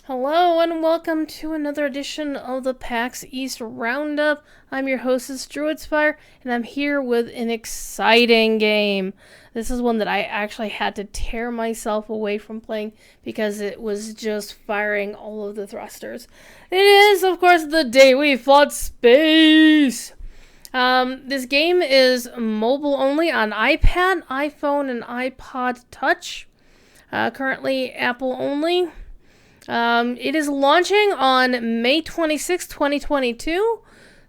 Hello and welcome to another edition of the PAX East Roundup. I'm your hostess, Druidspire, and I'm here with an exciting game. This is one that I actually had to tear myself away from playing because it was just firing all of the thrusters. It is, of course, the day we fought space. This game is mobile only on iPad, iPhone, and iPod Touch. Currently Apple only. It is launching on May 26, 2022.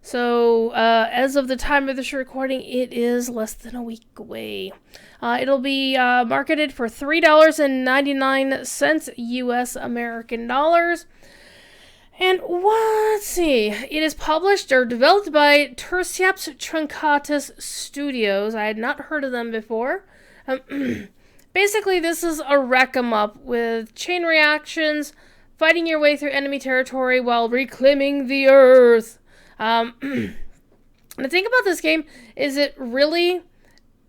So, as of the time of this recording, it is less than a week away. It'll be marketed for $3.99 US American dollars. And let's see. It is published or developed by Tursiops Truncatus Studios. I had not heard of them before. Basically, this is a wreck 'em up with chain reactions, fighting your way through enemy territory while reclaiming the Earth. The thing about this game is it really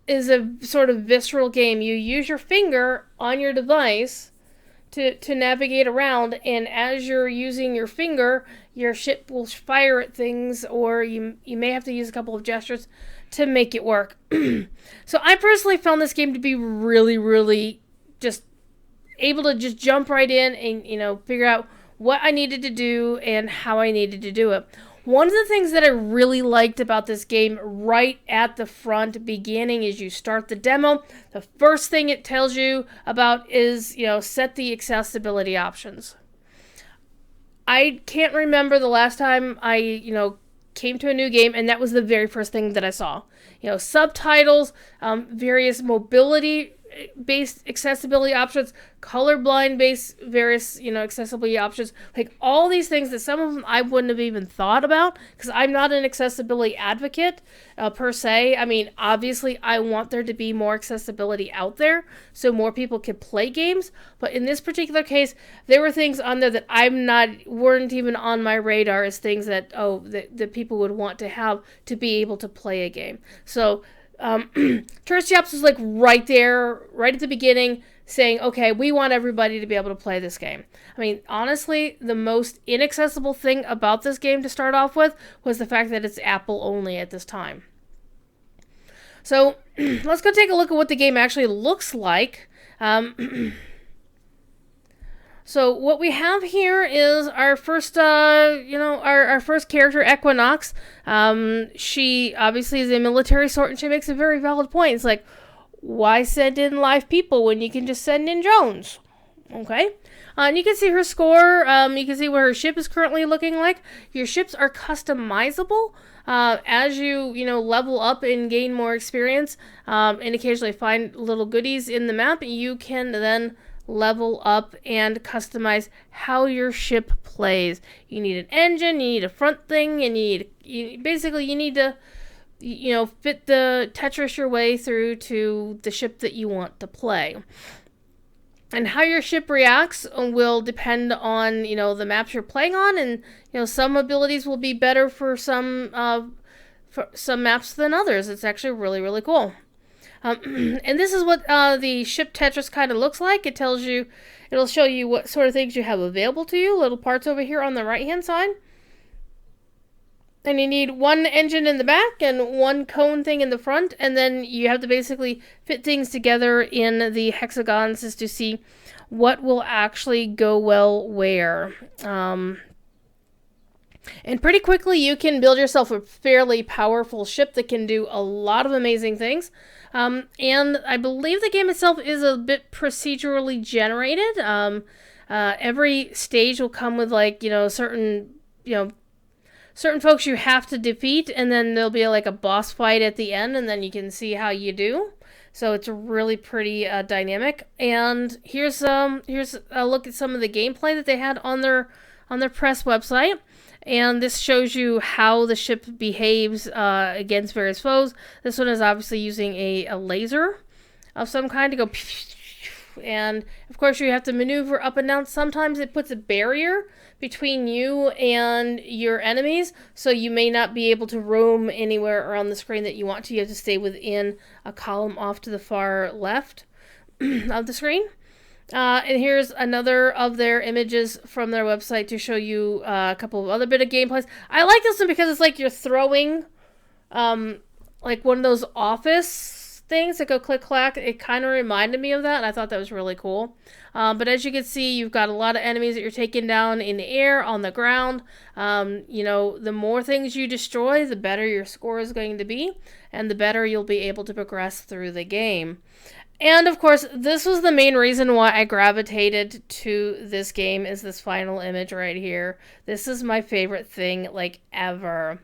is a sort of visceral game. You use your finger on your device to navigate around, and as you're using your finger, your ship will fire at things, or you may have to use a couple of gestures to make it work. So I personally found this game to be really, really just able to just jump right in and, figure out what I needed to do and how I needed to do it. One of the things that I really liked about this game right at the front beginning is you start the demo. The first thing it tells you about is, set the accessibility options. I can't remember the last time I, came to a new game, and that was the very first thing that I saw. Subtitles, various mobility-based accessibility options, colorblind-based various, accessibility options. Like, all these things that some of them I wouldn't have even thought about, because I'm not an accessibility advocate, per se. I mean, obviously, I want there to be more accessibility out there, so more people can play games. But in this particular case, there were things on there that weren't even on my radar as things that people would want to have to be able to play a game. So, Tursiops was like right there, right at the beginning, saying, okay, we want everybody to be able to play this game. I mean, honestly, the most inaccessible thing about this game to start off with was the fact that it's Apple only at this time. So, let's go take a look at what the game actually looks like. So what we have here is our first, our first character, Equinox. She obviously is a military sort, and she makes a very valid point. It's like, why send in live people when you can just send in drones? Okay. And you can see her score. You can see what her ship is currently looking like. Your ships are customizable as you, level up and gain more experience, and occasionally find little goodies in the map. You can then level up and customize how your ship plays. You need an engine, you need a front thing, and you need to, fit the Tetris your way through to the ship that you want to play. And how your ship reacts will depend on, the maps you're playing on, and, some abilities will be better for some maps than others. It's actually really, really cool. And this is what the ship Tetris kind of looks like. It'll show you what sort of things you have available to you. Little parts over here on the right-hand side. And you need one engine in the back and one cone thing in the front. And then you have to basically fit things together in the hexagons as to see what will actually go well where. And pretty quickly you can build yourself a fairly powerful ship that can do a lot of amazing things. And I believe the game itself is a bit procedurally generated. Every stage will come with certain folks you have to defeat, and then there'll be a boss fight at the end, and then you can see how you do. So it's really pretty dynamic. And here's a look at some of the gameplay that they had on their press website. And this shows you how the ship behaves against various foes. This one is obviously using a laser of some kind to go. And, of course, you have to maneuver up and down. Sometimes it puts a barrier between you and your enemies, so you may not be able to roam anywhere around the screen that you want to. You have to stay within a column off to the far left of the screen. And here's another of their images from their website to show you a couple of other bit of gameplays. I like this one because it's like you're throwing, like one of those office things that go click clack. It kind of reminded me of that, and I thought that was really cool. But as you can see, you've got a lot of enemies that you're taking down in the air, on the ground. The more things you destroy, the better your score is going to be, and the better you'll be able to progress through the game. And of course, this was the main reason why I gravitated to this game, is this final image right here. This is my favorite thing, like, ever.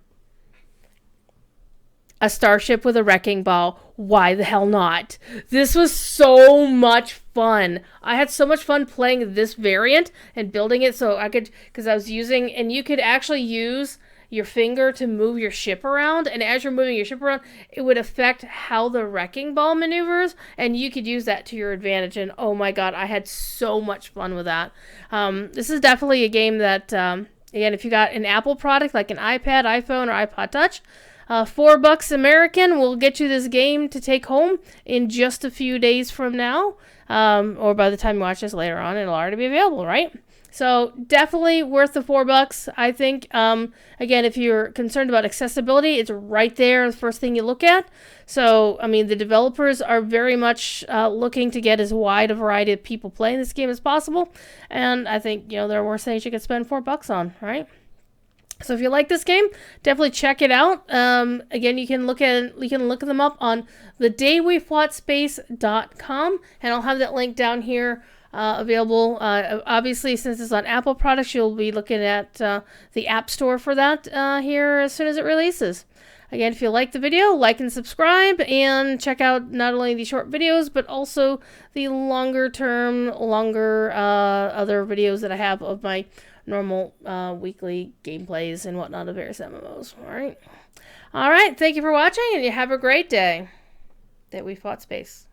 A starship with a wrecking ball. Why the hell not? This was so much fun. I had so much fun playing this variant and building it so I could, because I was using, and you could actually use your finger to move your ship around, and as you're moving your ship around, it would affect how the wrecking ball maneuvers, and you could use that to your advantage. And oh my god, I had so much fun with that. This is definitely a game that, again, if you got an Apple product like an iPad, iPhone, or iPod Touch, $4 American will get you this game to take home in just a few days from now, or by the time you watch this later on, it'll already be available, right? So definitely worth the $4, I think. Again, if you're concerned about accessibility, it's right there, the first thing you look at. So, I mean, the developers are very much looking to get as wide a variety of people playing this game as possible. And I think, there are worse things you could spend $4 on, right? So if you like this game, definitely check it out. Again, you can look them up on thedaywefoughtspace.com, and I'll have that link down here available. Obviously, since it's on Apple products, you'll be looking at the App Store for that here as soon as it releases. Again, if you like the video, like and subscribe, and check out not only the short videos, but also the longer other videos that I have of my normal weekly gameplays and whatnot of various MMOs. All right. Thank you for watching, and you have a great day. That we fought space.